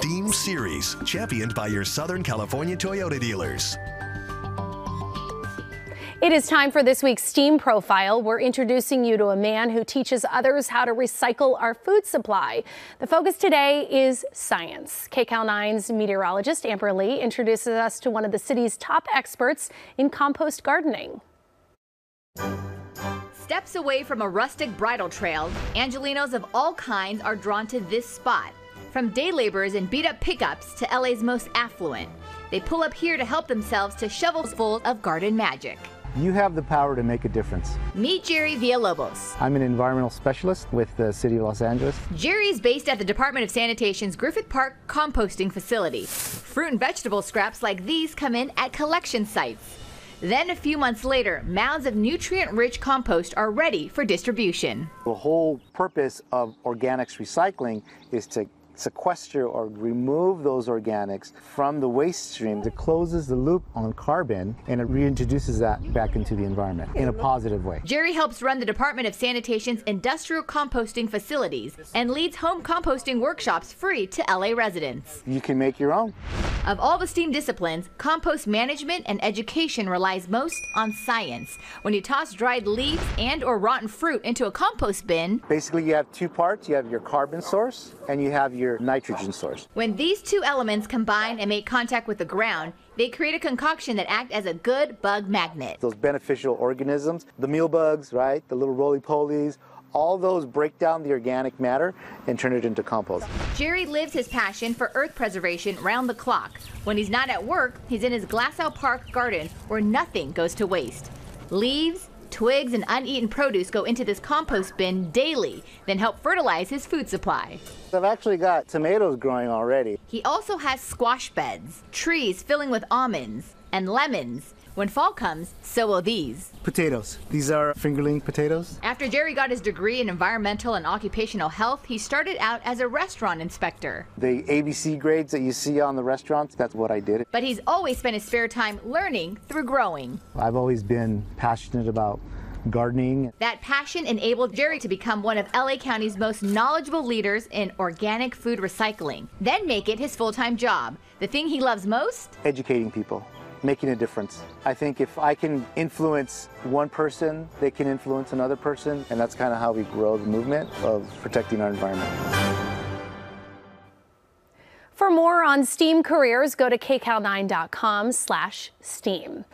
STEAM series, championed by your Southern California Toyota dealers. It is time for this week's STEAM Profile. We're introducing you to a man who teaches others how to recycle our food supply. The focus today is science. KCAL 9's meteorologist Amber Lee introduces us to one of the city's top experts in compost gardening. Steps away from a rustic bridle trail, Angelenos of all kinds are drawn to this spot. From day laborers in beat-up pickups to LA's most affluent. They pull up here to help themselves to shovels full of garden magic. You have the power to make a difference. Meet Jerry Villalobos. I'm an environmental specialist with the City of Los Angeles. Jerry is based at the Department of Sanitation's Griffith Park composting facility. Fruit and vegetable scraps like these come in at collection sites. Then a few months later, mounds of nutrient-rich compost are ready for distribution. The whole purpose of organics recycling is to sequester or remove those organics from the waste stream. It closes the loop on carbon and it reintroduces that back into the environment in a positive way. Jerry helps run the Department of Sanitation's industrial composting facilities and leads home composting workshops free to LA residents. You can make your own. Of all the STEAM disciplines, compost management and education relies most on science. When you toss dried leaves and or rotten fruit into a compost bin, basically you have two parts. You have your carbon source and you have your nitrogen source. When these two elements combine and make contact with the ground, they create a concoction that acts as a good bug magnet. Those beneficial organisms, the meal bugs, right, the little roly-polies, all those break down the organic matter and turn it into compost. Jerry lives his passion for earth preservation round the clock. When he's not at work, he's in his Glassell Park garden where nothing goes to waste. Leaves, twigs, and uneaten produce go into this compost bin daily, then help fertilize his food supply. I've actually got tomatoes growing already. He also has squash beds, trees filling with almonds, and lemons. When fall comes, so will these. Potatoes. These are fingerling potatoes. After Jerry got his degree in environmental and occupational health, he started out as a restaurant inspector. The ABC grades that you see on the restaurants, that's what I did. But he's always spent his spare time learning through growing. I've always been passionate about gardening. That passion enabled Jerry to become one of LA County's most knowledgeable leaders in organic food recycling, then make it his full-time job. The thing he loves most? Educating people. Making a difference. I think if I can influence one person, they can influence another person, and that's kind of how we grow the movement of protecting our environment. For more on STEAM careers, go to kcal9.com/STEAM.